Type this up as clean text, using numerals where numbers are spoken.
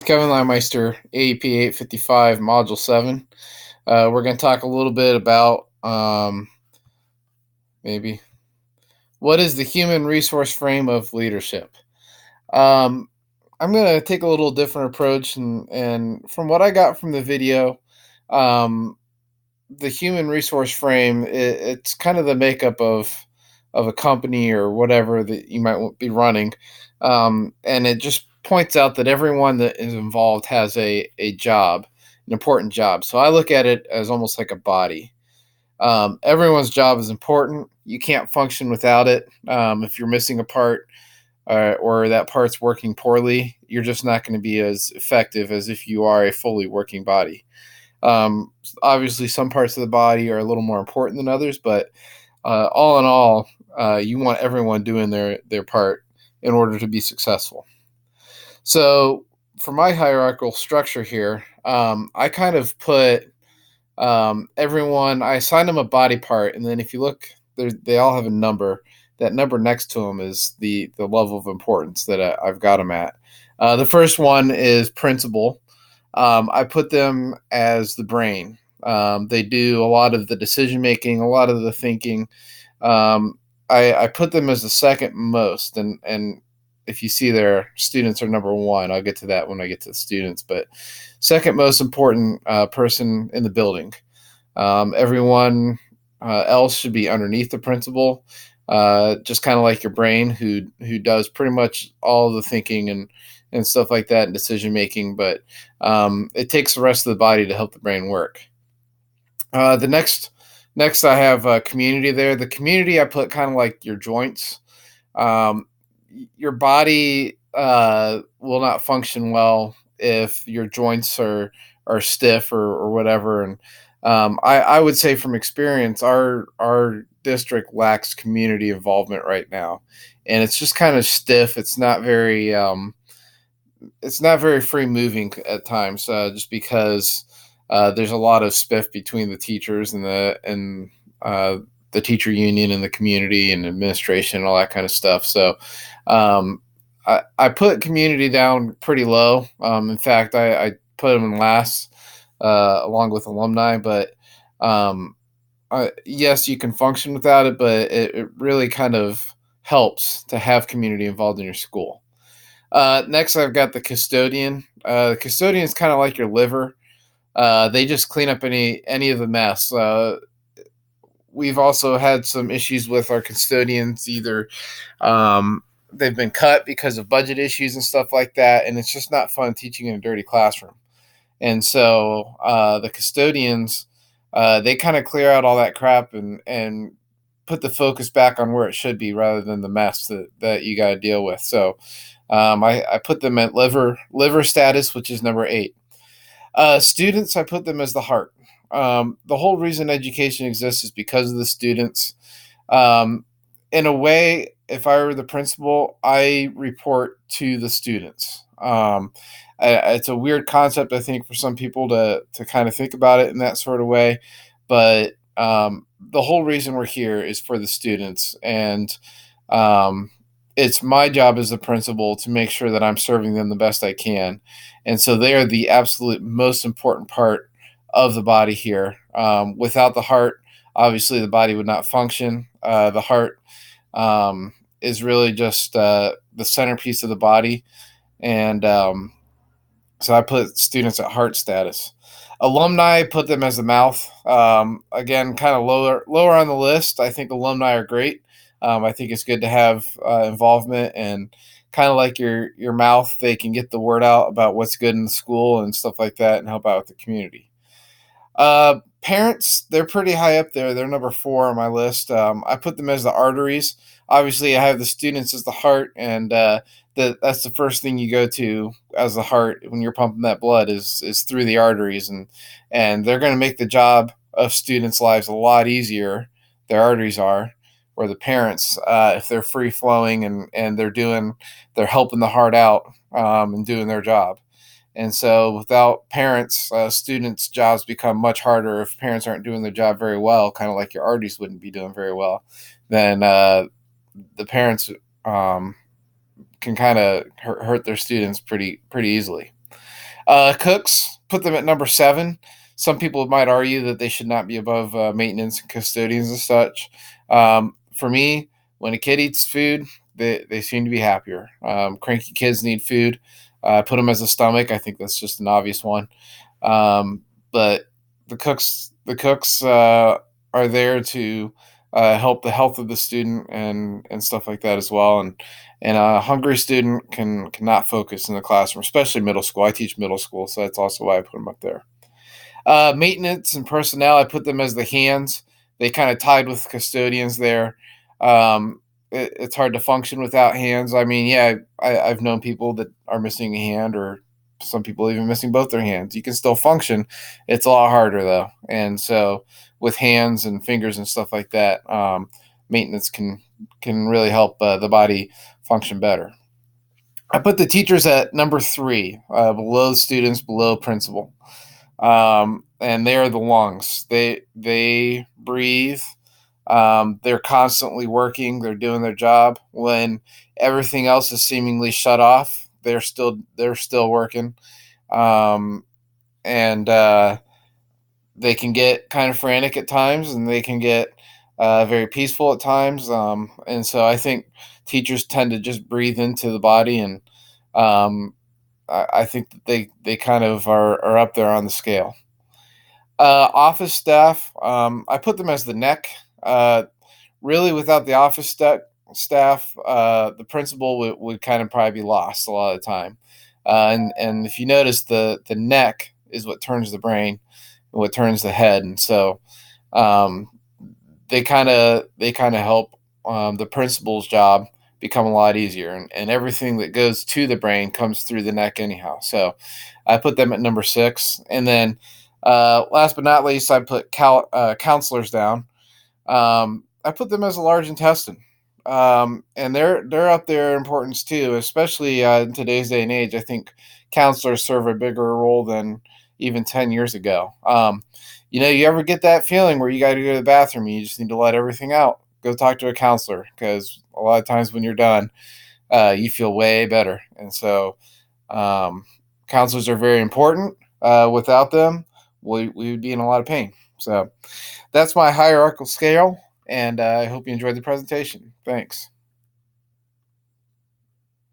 Kevin Limeister, AEP 855, Module 7. We're going to talk a little bit about maybe what is the human resource frame of leadership. Um, I'm going to take a little different approach, and from what I got from the video, um, the human resource frame it's kind of the makeup of a company or whatever that you might be running, and it just points out that everyone that is involved has a job, an important job. So I look at it as almost like a body. Everyone's job is important. You can't function without it. If you're missing a part, or that part's working poorly, you're just not going to be as effective as if you are a fully working body. Um, Obviously, some parts of the body are a little more important than others, but all in all, you want everyone doing their part in order to be successful. So, for my hierarchical structure here, I kind of put everyone. I assign them a body part, and then if you look, they all have a number. That number next to them is the level of importance that I've got them at. The first one is principal. I put them as the brain. They do a lot of the decision making, a lot of the thinking. Um, I put them as the second most, and if you see their students are number one, I'll get to that when I get to the students. But second most important person in the building. Everyone else should be underneath the principal, just kind of like your brain, who does pretty much all the thinking and stuff like that and decision making. But it takes the rest of the body to help the brain work. The next I have community there. The community I put kind of like your joints. Um, your body will not function well if your joints are stiff or whatever. And I would say from experience, our district lacks community involvement right now, and it's just kind of stiff. It's not very free moving at times, just because there's a lot of spiff between the teachers and the teacher union and the community and administration and all that kind of stuff. So um, I put community down pretty low. In fact, I put them in last, along with alumni. But um, yes, you can function without it, but it really kind of helps to have community involved in your school. Next, I've got the custodian. The custodian is kind of like your liver. They just clean up any of the mess. We've also had some issues with our custodians. Either they've been cut because of budget issues and stuff like that, and it's just not fun teaching in a dirty classroom. And so the custodians, they kind of clear out all that crap and put the focus back on where it should be rather than the mess that you got to deal with. So I put them at liver status, which is number 8. Students, I put them as the heart. The whole reason education exists is because of the students. Um, in a way, if I were the principal, I report to the students. It's a weird concept, I think, for some people to kind of think about it in that sort of way, but the whole reason we're here is for the students, and um, it's my job as the principal to make sure that I'm serving them the best I can. And so they are the absolute most important part of the body here. Without the heart, obviously the body would not function. The heart is really just the centerpiece of the body. And so I put students at heart status. Alumni, put them as the mouth. Again, kind of lower on the list. I think alumni are great. I think it's good to have involvement, and kind of like your mouth, they can get the word out about what's good in the school and stuff like that, and help out with the community. Parents, they're pretty high up there. They're number 4 on my list. I put them as the arteries. Obviously, I have the students as the heart, and that's the first thing you go to as the heart when you're pumping that blood is through the arteries, and they're going to make the job of students' lives a lot easier. Their arteries are, or the parents, if they're free flowing and they're helping the heart out, and doing their job. And so, without parents, students' jobs become much harder. If parents aren't doing their job very well, kind of like your artists wouldn't be doing very well, then the parents can kind of hurt their students pretty easily. Cooks, put them at number 7. Some people might argue that they should not be above maintenance and custodians and such. For me, when a kid eats food, they seem to be happier. Cranky kids need food. Put them as a stomach. I think that's just an obvious one. Um, but the cooks are there to help the health of the student and stuff like that as well. And a hungry student cannot focus in the classroom, especially middle school. I teach middle school, so that's also why I put them up there. Maintenance and personnel, I put them as the hands. They kind of tied with custodians there. It's hard to function without hands. I mean, yeah, I've known people that are missing a hand, or some people even missing both their hands. You can still function. It's a lot harder though, and so with hands and fingers and stuff like that, maintenance can really help the body function better. I put the teachers at number 3, below students, below principal, and they are the lungs. They breathe. They're constantly working. They're doing their job when everything else is seemingly shut off. They're still working, um, and they can get kind of frantic at times, and they can get very peaceful at times. And so I think teachers tend to just breathe into the body, and I think that they kind of are up there on the scale. Office staff, I put them as the neck. Really, without the staff, the principal would kind of probably be lost a lot of the time. And if you notice, the neck is what turns the brain, and what turns the head, and so um, they kind of help the principal's job become a lot easier, and everything that goes to the brain comes through the neck anyhow. So I put them at number 6, and then last but not least, I put counselors down. I put them as a large intestine, and they're up there in importance too, especially in today's day and age. I think counselors serve a bigger role than even 10 years ago. You ever get that feeling where you got to go to the bathroom and you just need to let everything out? Go talk to a counselor, because a lot of times when you're done, you feel way better. And so, um, counselors are very important. Without them, we would be in a lot of pain. So that's my hierarchical scale, and I hope you enjoyed the presentation. Thanks.